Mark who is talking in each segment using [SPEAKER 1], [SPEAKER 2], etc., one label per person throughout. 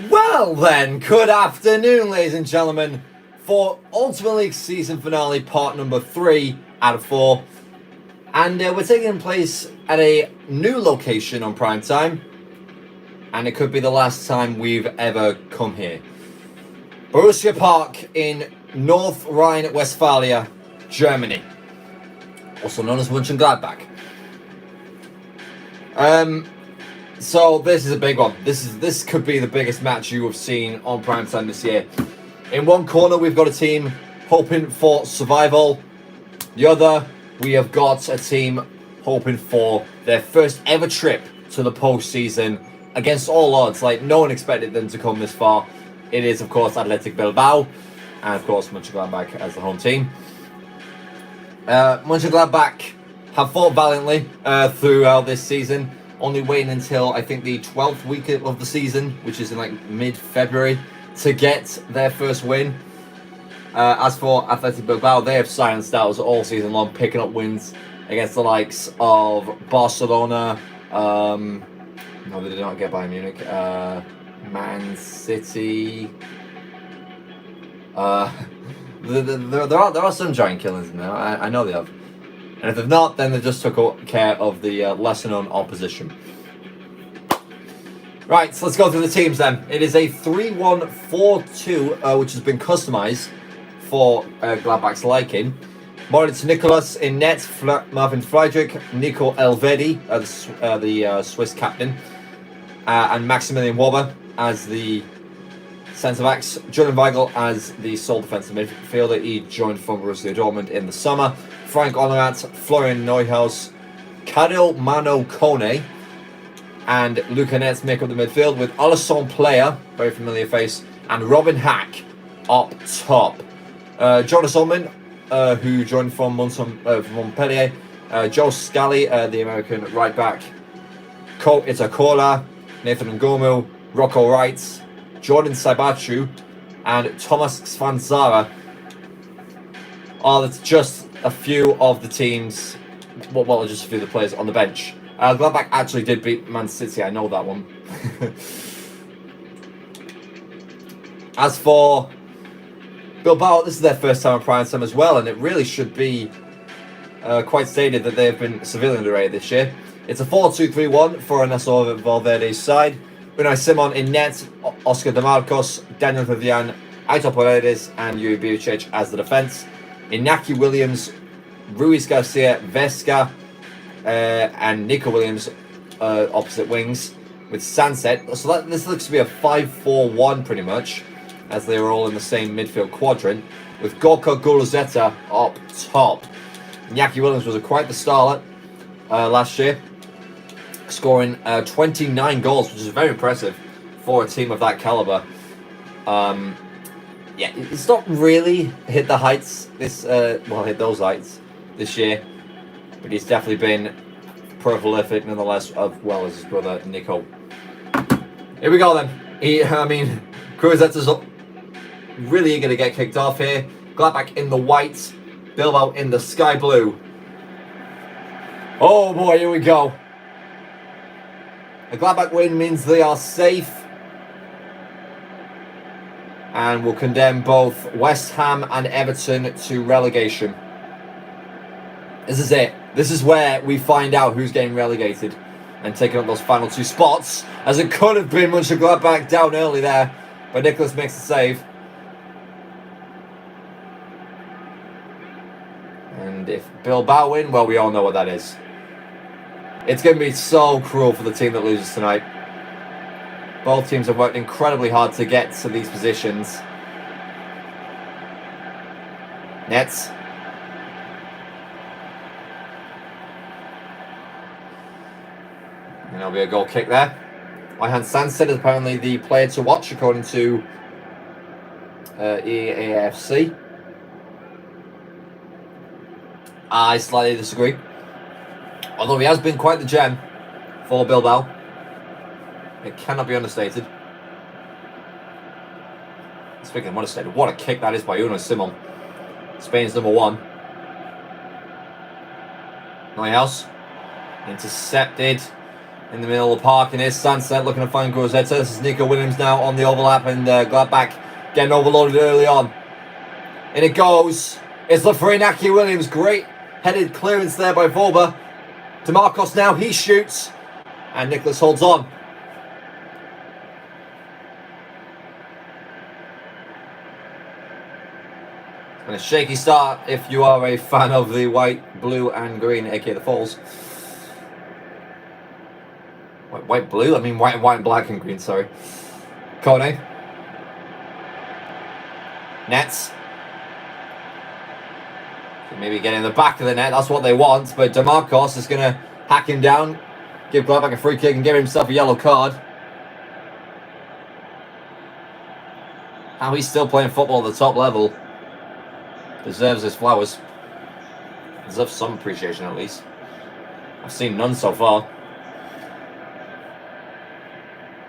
[SPEAKER 1] Well then, good afternoon, ladies and gentlemen, for Ultimate League Season Finale Part number 3 out of 4. And we're taking place at a new location on Prime Time. And it could be the last time we've ever come here. Borussia Park in North Rhine-Westphalia, Germany. Also known as Gladbach. So this is a big one. This could be the biggest match you have seen on Prime Time this year. In one corner, we've got a team hoping for survival. The other, we have got a team hoping for their first ever trip to the postseason against all odds. Like, no one expected them to come this far. It is, of course, Athletic Bilbao, and of course, Gladbach as the home team. Gladbach have fought valiantly throughout this season. Only waiting until, I think, the 12th week of the season, which is in like mid-February, to get their first win. As for Athletic Bilbao, they have silenced ours all season long, picking up wins against the likes of Barcelona. No, they did not get Bayern Munich. Man City. There are some giant killings in there. I know they have. And if they've not, then they just took care of the lesser-known opposition. Right, so let's go through the teams then. It is a 3-1-4-2, which has been customised for Gladbach's liking. Moritz Nicolas in net, Marvin Friedrich, Nico Elvedi, the Swiss captain, and Maximilian Wobber as the centre-backs. Julian Weigl as the sole defensive midfielder. He joined from Borussia Dortmund in the summer. Frank Honorat, Florian Neuhaus, Karel Mano Kone, and Luca Netz make up the midfield with Alisson Player, very familiar face, and Robin Hack up top. Jonas Ullman, who joined from Montpellier, Joe Scally, the American right back, Ko Itakola, Nathan Ngomu, Rocco Wright, Jordan Saibachu, and Thomas Svanzara are just a few of the teams, well, just a few of the players on the bench. Gladbach actually did beat Man City, I know that one. As for Bilbao, this is their first time on Prime Time as well, and it really should be quite stated that they have been severely underrated this year. It's a 4-2-3-1 for Ernesto Valverde's side. Unai Simon in net, Oscar De Marcos, Daniel Vivian, Aitor Paredes, and Yuri Bierchich as the defence. Iñaki Williams, Ruiz Garcia, Vesca, and Nico Williams opposite wings with Sunset. So this looks to be a 5-4-1 pretty much, as they were all in the same midfield quadrant, with Gorka Gulazeta up top. Iñaki Williams was quite the starlet last year, scoring 29 goals, which is very impressive for a team of that calibre. Yeah, it's not really hit the heights hit those heights this year, but he's definitely been prolific nonetheless, as well as his brother Nico. Here we go then. Cruzette's really eager to get kicked off here. Gladbach in the white, Bilbao in the sky blue. Oh boy, here we go. A Gladbach win means they are safe, and will condemn both West Ham and Everton to relegation. This is it. This is where we find out who's getting relegated and taking up those final two spots, as it could have been Mönchengladbach down early there, but Nicholas makes the save. And if Bilbao win, well, we all know what that is. It's going to be so cruel for the team that loses tonight. Both teams have worked incredibly hard to get to these positions. Nets. And there'll be a goal kick there. Ayhan Sanset is apparently the player to watch, according to EAFC. I slightly disagree. Although he has been quite the gem for Bilbao. It cannot be understated. Speaking of understated, what a kick that is by Unai Simon. Spain's number one. Neuhaus. Intercepted. in the middle of the park, and here's Sunset looking to find Groseta. This is Nico Williams now on the overlap, and Gladbach getting overloaded early on. And it goes. It's left for Inaki Williams. Great headed clearance there by Volba. DeMarcos now, he shoots, and Nicholas holds on. And a shaky start if you are a fan of the white, blue, and green, aka the Falls. White, blue? I mean white, and black, and green, sorry. Kone. Nets. Maybe get in the back of the net, that's what they want, but DeMarcos is going to hack him down, give Gladbach a free kick, and give himself a yellow card. How he's still playing football at the top level deserves his flowers. Deserves some appreciation at least. I've seen none so far.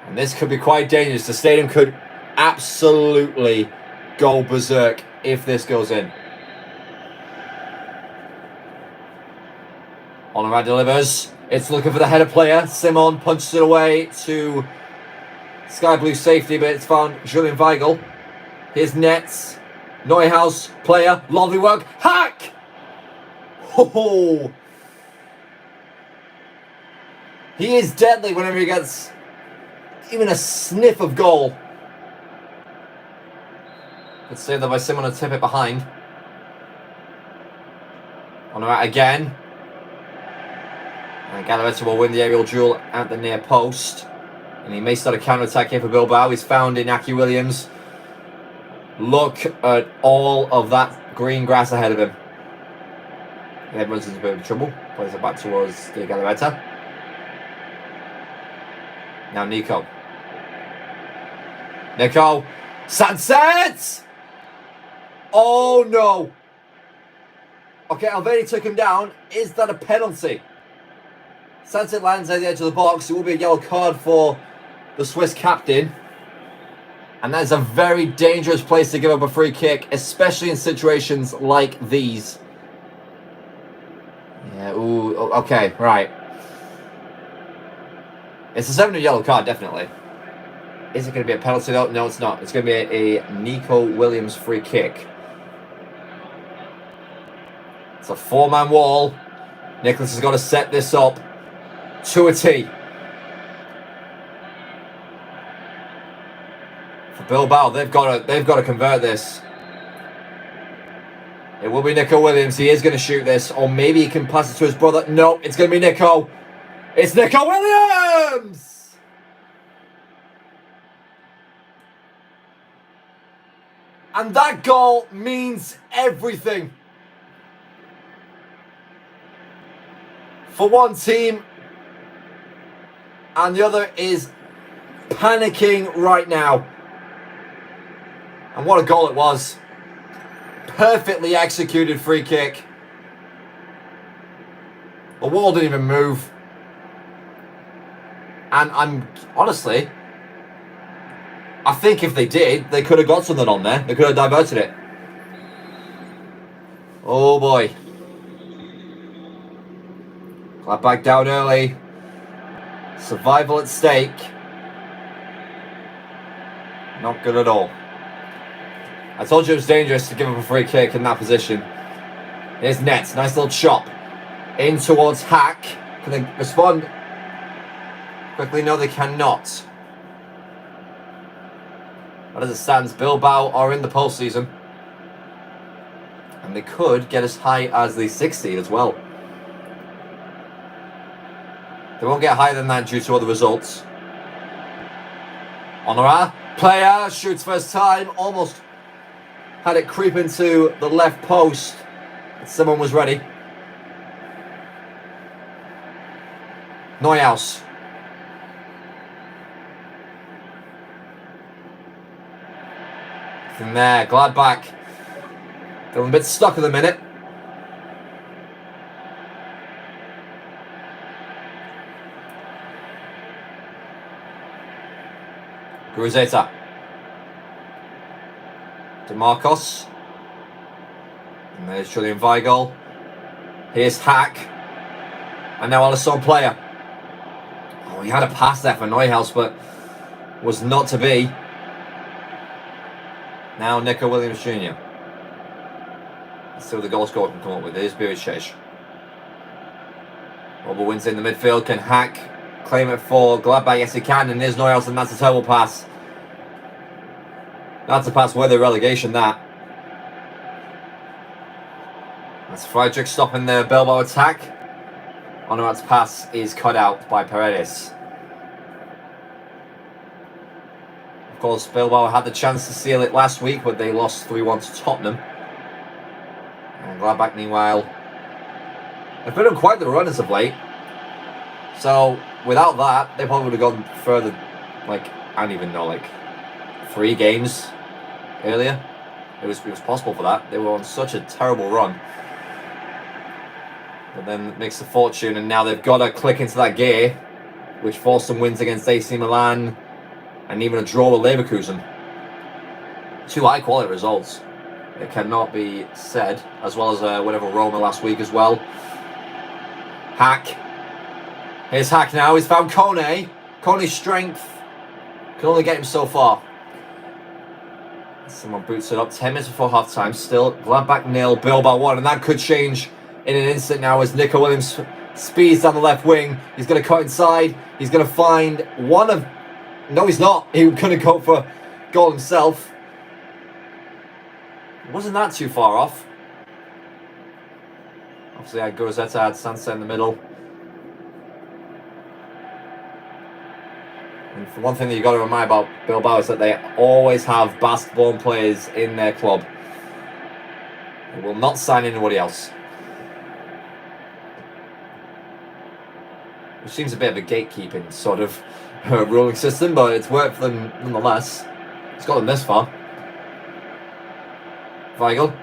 [SPEAKER 1] And this could be quite dangerous. The stadium could absolutely go berserk if this goes in. Honorad delivers. It's looking for the header player. Simon punches it away to Sky Blue safety, but it's found Julian Weigel. Here's Nets. Neuhaus, player. Lovely work. Hack! Oh! He is deadly whenever he gets even a sniff of goal. Let's save that by Simon to tip it behind. Honorad again. And Galarreta will win the aerial duel at the near post. And he may start a counter-attack here for Bilbao. He's found Inaki Williams. Look at all of that green grass ahead of him. He runs into a bit of trouble. Plays it back towards the Galarreta. Now Nico. Sunset! Oh no! Okay, Alvedi took him down. Is that a penalty? Sunset lands at the edge of the box. It will be a yellow card for the Swiss captain. And that is a very dangerous place to give up a free kick, especially in situations like these. Yeah, ooh, okay, right. It's a 7-minute yellow card, definitely. Is it going to be a penalty though? No, it's not. It's going to be a Nico Williams free kick. It's a 4-man wall. Nicholas has got to set this up to a T. For Bilbao, they've got to convert this. It will be Nico Williams. He is going to shoot this, or maybe he can pass it to his brother. No, it's going to be Nico. It's Nico Williams. And that goal means everything. For one team, and the other is panicking right now. And what a goal it was. Perfectly executed free kick. The wall didn't even move. And I'm honestly, I think if they did, they could have got something on there. They could have diverted it. Oh boy. Gladbach down early. Survival at stake. Not good at all. I told you it was dangerous to give up a free kick in that position. Here's Nets. Nice little chop. In towards Hack. Can they respond quickly? No, they cannot. But as it stands, Bilbao are in the postseason. And they could get as high as the 6th seed as well. They won't get higher than that due to other results. Honorad, player, shoots first time, almost had it creep into the left post, but someone was ready. Neuhaus. From there, Gladbach. They're a bit stuck at the minute. Groseta. DeMarcos. And there's Julian Weigel. Here's Hack. And now Alisson player. Oh, he had a pass there for Neuhaus, but was not to be. Now Nico Williams Jr. Let's see what the goal scorer can come up with. Here's Biricic. Robert wins in the midfield. Can Hack claim it for Gladbach? Yes, he can. And there's Neuhaus, and that's a terrible pass. That's a pass worthy of relegation, that. That's Friedrich stopping the Bilbao attack. Onuat's pass is cut out by Paredes. Of course, Bilbao had the chance to seal it last week, but they lost 3-1 to Tottenham. And Gladbach, meanwhile, have been on quite the run as of late. So, without that, they probably would have gone further, like, I don't even know, like, 3 games earlier. It was possible for that. They were on such a terrible run. But then it makes a fortune, and now they've got to click into that gear, which forced some wins against AC Milan, and even a draw with Leverkusen. 2 high-quality results. It cannot be said, as well as whatever Roma last week as well. Hack. Here's Hack now. He's found Kone. Kone's strength can only get him so far. Someone boots it up. 10 minutes before half-time. Still Gladbach 0, Bilbao 1, and that could change in an instant now as Nico Williams speeds down the left wing. He's going to cut inside. He's going to find one of... No, he's not. He was going to go for goal himself. Wasn't that too far off? Obviously, I had Gurzetta, had Sansa in the middle. And for one thing that you've got to remind about Bilbao is that they always have Basque-born players in their club. They will not sign anybody else. Which seems a bit of a gatekeeping sort of ruling system, but it's worked for them nonetheless. It's got them this far. Weigl.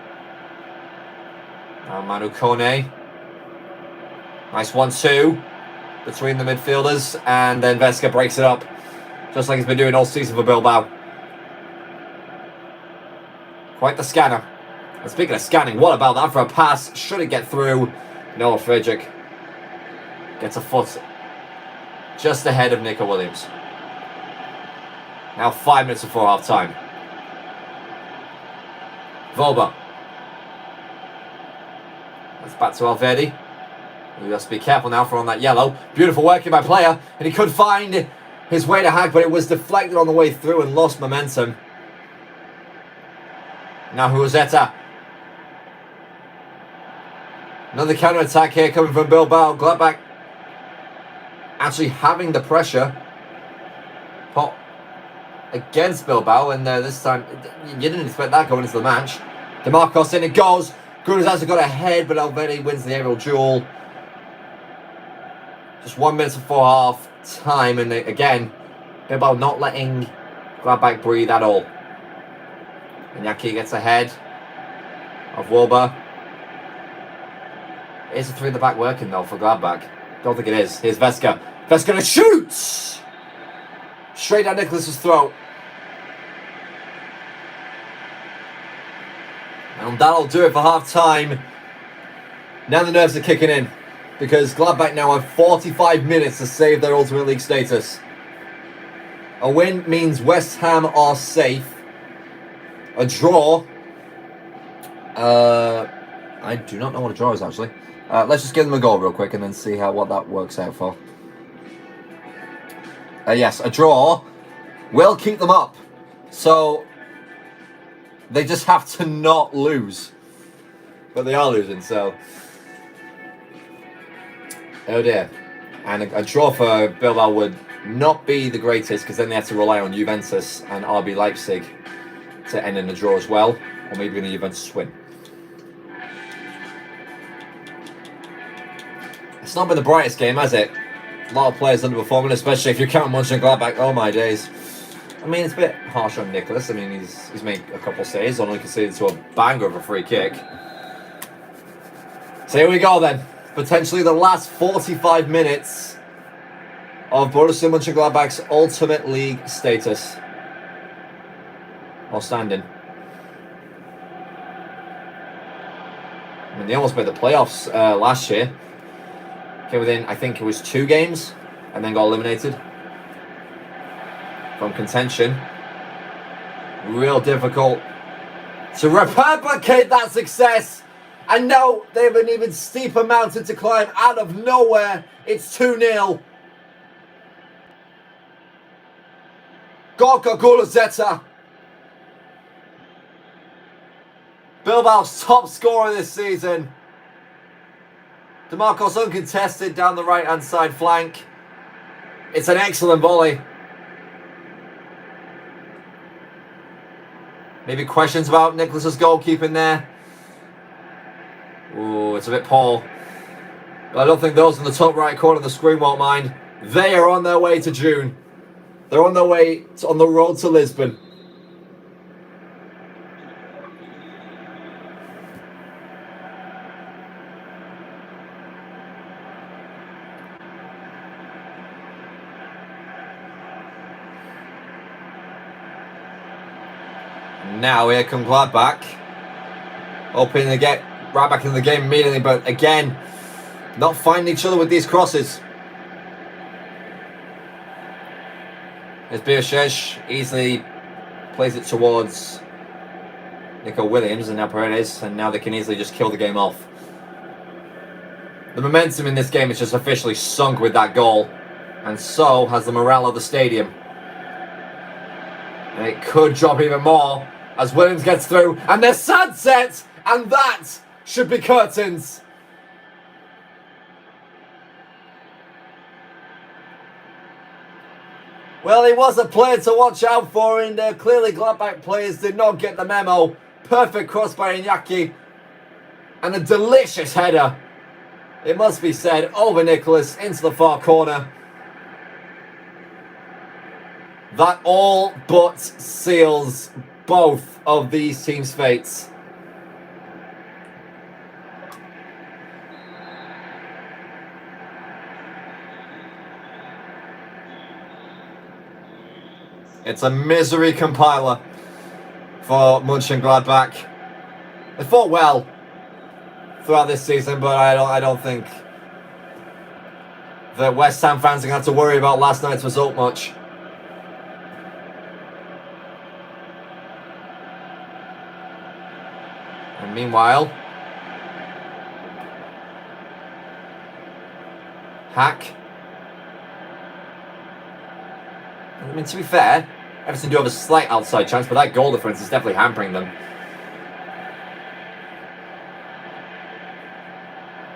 [SPEAKER 1] Now Manu Kone. Nice 1-2 between the midfielders, and then Vesca breaks it up, just like he's been doing all season for Bilbao. Quite the scanner. And speaking of scanning, what about that for a pass? Should it get through? No, Friedrich gets a foot just ahead of Nico Williams. Now 5 minutes before half time. Volba. That's back to Alvedi. He has to be careful now for on that yellow. Beautiful working by player, and he could find his way to Hack, but it was deflected on the way through and lost momentum. Now Gurzetta. Another counter-attack here coming from Bilbao. Gladbach actually having the pressure pot against Bilbao, and this time you didn't expect that going into the match. DeMarcos in, it goes. Gurzetta got ahead, but Alvedi wins the aerial duel. Just 1 minute before half time, and again, Bilbao not letting Gladbach breathe at all. Iñaki gets ahead of Wilbur. Is the 3 in the back working though for Gladbach? Don't think it is. Here's Vesca. Vesca to shoot! Straight down Nicholas's throat. And that'll do it for half time. Now the nerves are kicking in, because Gladbach now have 45 minutes to save their Ultimate League status. A win means West Ham are safe. A draw... I do not know what a draw is, actually. Let's just give them a goal real quick and then see what that works out for. Yes, a draw will keep them up. So, they just have to not lose. But they are losing, so... Oh dear. And a draw for Bilbao would not be the greatest, because then they have to rely on Juventus and RB Leipzig to end in a draw as well. Or maybe in a Juventus win. It's not been the brightest game, has it? A lot of players underperforming, especially if you're counting Mönchengladbach. Oh my days. I mean, it's a bit harsh on Nicholas. I mean, he's made a couple of saves, only conceded to a banger of a free kick. So here we go then. Potentially the last 45 minutes of Borussia Mönchengladbach's Ultimate League status. Or standing. I mean, they almost made the playoffs last year. Came within, I think it was 2 games and then got eliminated from contention. Real difficult to replicate that success. And now they have an even steeper mountain to climb out of nowhere. It's 2-0. Gorka Gulazeta, Bilbao's top scorer this season. DeMarcos uncontested down the right-hand side flank. It's an excellent volley. Maybe questions about Nicholas's goalkeeping there. Ooh, it's a bit poor. But I don't think those in the top right corner of the screen won't mind. They are on their way to June. They're on their way on the road to Lisbon. Now here come Gladbach. Hoping to get right back in the game immediately, but again, not finding each other with these crosses. As Bioshesh easily plays it towards Nico Williams and now Paredes, and now they can easily just kill the game off. The momentum in this game is just officially sunk with that goal, and so has the morale of the stadium. And it could drop even more as Williams gets through, and they're sunset, and that should be curtains. Well, he was a player to watch out for, and clearly Gladbach players did not get the memo. Perfect cross by Iñaki, and a delicious header, it must be said, over Nicholas into the far corner. That all but seals both of these teams' fates. It's a misery compiler for Mönchengladbach. They fought well throughout this season, but I don't think that West Ham fans are going to have to worry about last night's result much. And meanwhile, Hack. I mean, to be fair, Everton do have a slight outside chance, but that goal difference is definitely hampering them.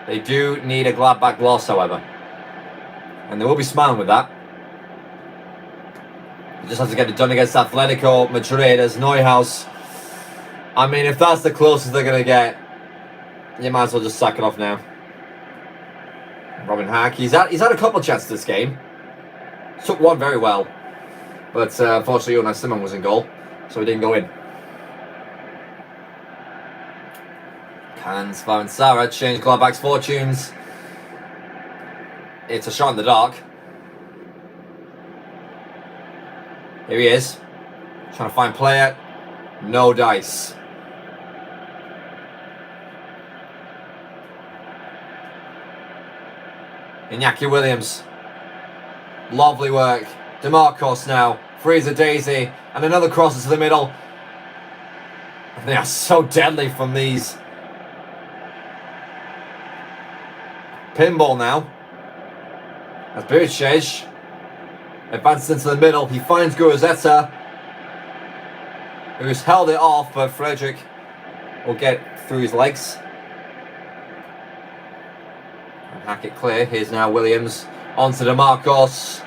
[SPEAKER 1] They do need a Gladbach loss, however. And they will be smiling with that. They just have to get it done against Atletico Madrid as Neuhaus. I mean, if that's the closest they're going to get, you might as well just sack it off now. Robin Hack, he's had a couple of chances this game. Took one very well. But unfortunately, Unai Simon was in goal, so he didn't go in. Can Slavin Sara change Gladbach's fortunes? It's a shot in the dark. Here he is. Trying to find player. No dice. Iñaki Williams. Lovely work. DeMarcos now. Frees a daisy. And another cross into the middle. And they are so deadly from these. Pinball now. As Bioshesh advances into the middle. He finds Guruzeta, who's held it off, but Frederick will get through his legs. And hack it clear. Here's now Williams. Onto DeMarcos.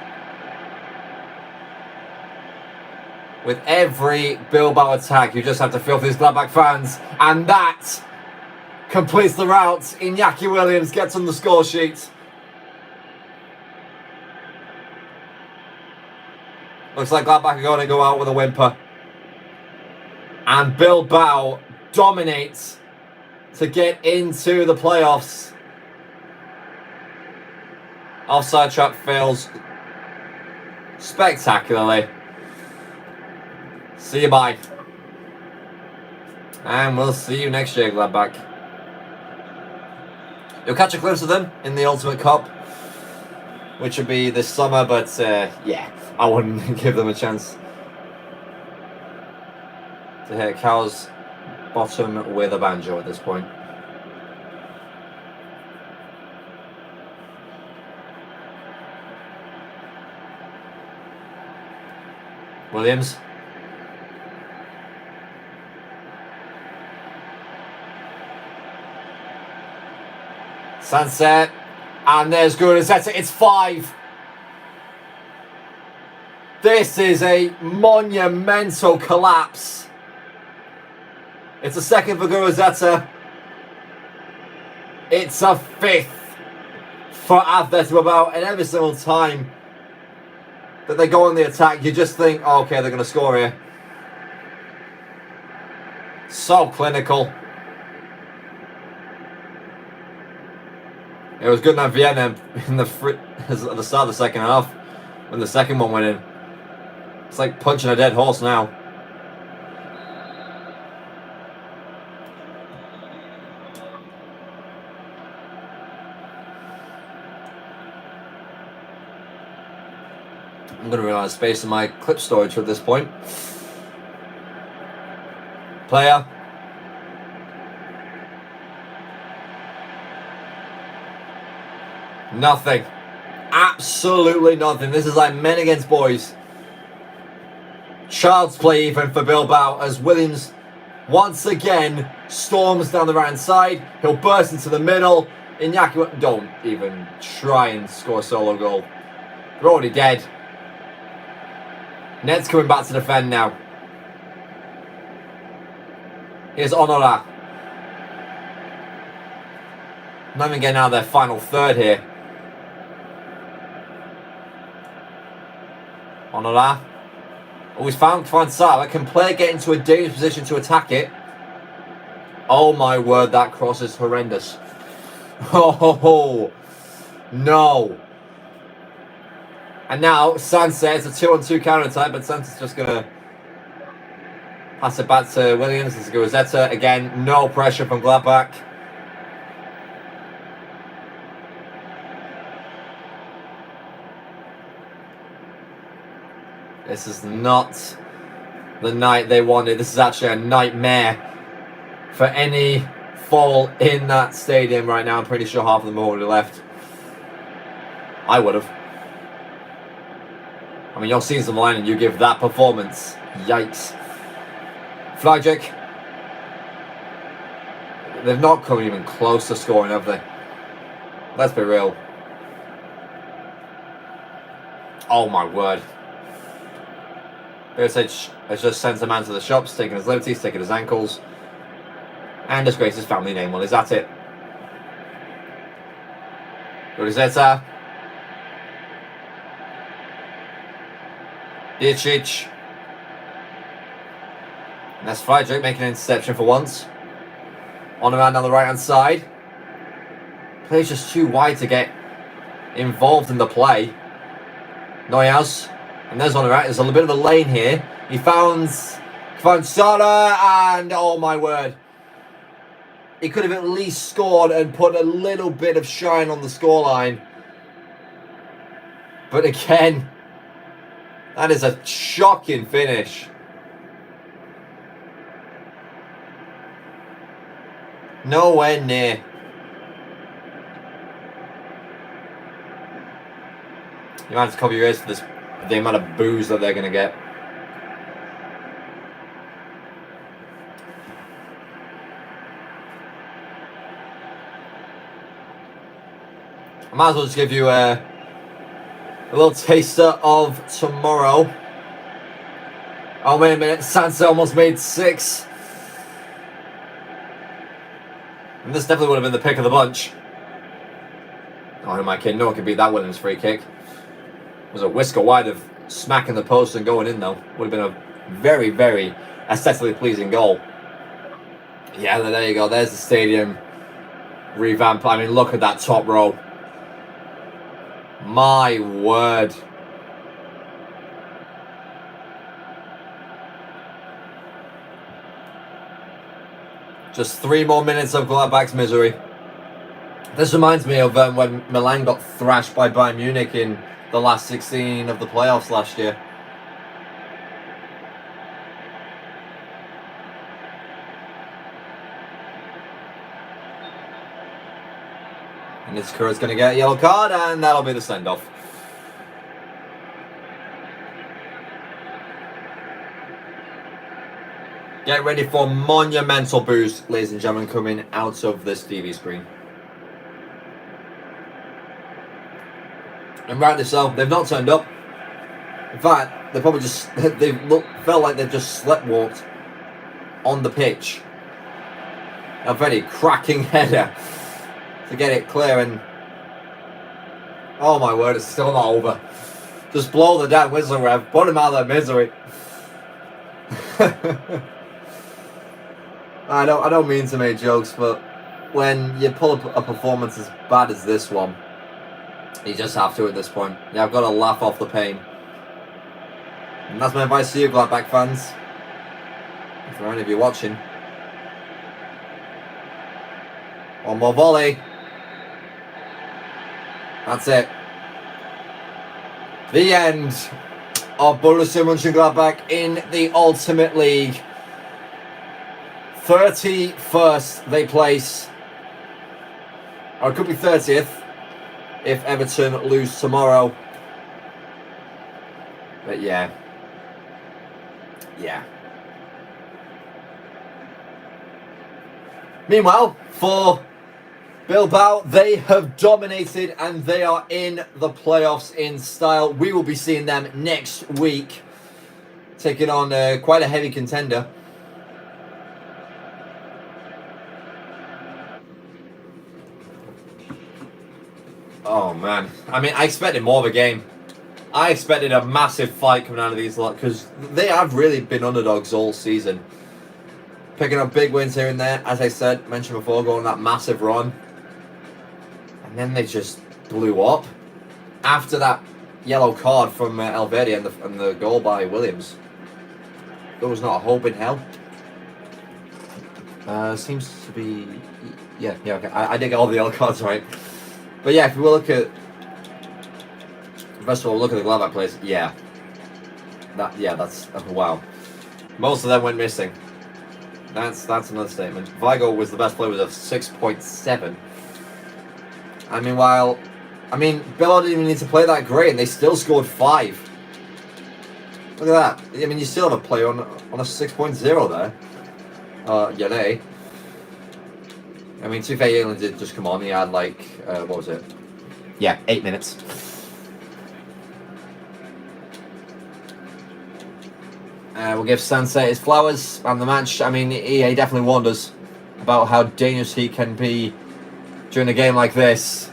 [SPEAKER 1] With every Bilbao attack, you just have to feel for these Gladbach fans. And that completes the route. Iñaki Williams gets on the score sheet. Looks like Gladbach are going to go out with a whimper. And Bilbao dominates to get into the playoffs. Offside trap fails spectacularly. See you bye. And we'll see you next year, Gladbach. You'll catch a glimpse of them in the Ultimate Cup which would be this summer, but yeah, I wouldn't give them a chance to hit Cow's bottom with a banjo at this point. Williams. Sunset. And there's Gurazeta. It's 5. This is a monumental collapse. It's a second for Gurazeta. It's a 5th for Athletic Bilbao. And every single time that they go on the attack, you just think, oh, okay, they're going to score here. So clinical. It was good enough Vienna at the start of the second half when the second one went in. It's like punching a dead horse now. I'm going to run out of space in my clip storage at this point. Player. Nothing. Absolutely nothing. This is like men against boys. Child's play even for Bilbao as Williams once again storms down the right hand side. He'll burst into the middle. Iñaki, don't even try and score a solo goal. They're already dead. Ned's coming back to defend now. Here's Honora. Not even getting out of their final third here. Honora. Always found Francois can play, get into a dangerous position to attack it. Oh my word, that cross is horrendous. Oh no. And now Sansa, it's a 2-on-2 counter attack, but Sansa's just gonna pass it back to Williams. This is Gurazeta again. No pressure from Gladbach. This is not the night they wanted. This is actually a nightmare for any fall in that stadium right now. I'm pretty sure half of them already left. I would have. I mean, you're seeing some line and you give that performance. Yikes. Flyjic. They've not come even close to scoring, have they? Let's be real. Oh my word. Bersic has just sent a man to the shops, taking his liberties, taking his ankles, and disgraced his family name. Well, is that it? Gurazeta. Dicic. And that's Flyjic making an interception for once. On around on the right hand side. Play's just too wide to get involved in the play. Neuhaus. And there's on the right. There's a little bit of a lane here. He found Sala, and oh my word. He could have at least scored and put a little bit of shine on the scoreline. But again, that is a shocking finish. Nowhere near. You might have to cover your ears for this, the amount of boos that they're going to get. I might as well just give you a little taster of tomorrow. Oh, wait a minute. Sansa almost made 6. And this definitely would have been the pick of the bunch. Oh, who am I kidding? No one could beat that Williams free kick. It was a whisker wide of smacking the post and going in, though. Would have been a very, very aesthetically pleasing goal. Yeah, there you go. There's the stadium revamp. I mean, look at that top row. My word. Just 3 more minutes of Gladbach's misery. This reminds me of when Milan got thrashed by Bayern Munich in the last 16 of the playoffs last year. And this is going to get a yellow card, and that'll be the send-off. Get ready for monumental boost, ladies and gentlemen, coming out of this TV screen. And rightly so, they've not turned up. In fact, they probably just felt like they've just sleptwalked on the pitch. A very cracking header to get it clear, and oh my word, it's still not over. Just blow the damn whistle, Rev. Put him out of their misery. I don't mean to make jokes, but when you pull up a performance as bad as this one, you just have to at this point. Yeah, I've got to laugh off the pain. And that's my advice to you, Gladbach fans. If there are any of you watching. One more volley. That's it. The end of Borussia Mönchengladbach in the Ultimate League. 31st they place. Or it could be 30th if Everton lose tomorrow. But yeah. Meanwhile, for Bilbao, they have dominated and they are in the playoffs in style. We will be seeing them next week, taking on quite a heavy contender. Oh man, I mean, I expected more of a game. I expected a massive fight coming out of these lot, because they have really been underdogs all season. Picking up big wins here and there, as I said, mentioned before, going on that massive run. And then they just blew up. After that yellow card from Elvedi and the goal by Williams, there was not a hope in hell. Seems to be... Yeah, okay. I did get all the yellow cards right. But yeah, if we look at... First of all, look at the Gladbach players. Yeah. That's... wow. Most of them went missing. That's another statement. Vigo was the best player with a 6.7. I mean, Bilbao didn't even need to play that great, and they still scored 5. Look at that. I mean, you still have a player on a 6.0 there. Yane. I mean, to be fair, Yane did just come on. He had, like, what was it? Yeah, 8 minutes. We'll give Sensei his flowers and the match. I mean, EA definitely warned us about how dangerous he can be during a game like this.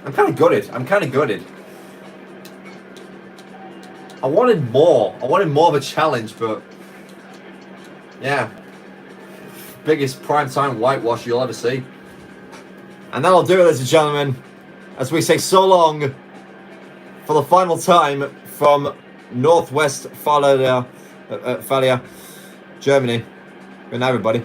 [SPEAKER 1] I'm kind of gutted. I wanted more. I wanted more of a challenge, but yeah. Biggest primetime whitewash you'll ever see. And that'll do it, ladies and gentlemen, as we say so long for the final time from Northwest Falia, Germany. Good night, everybody.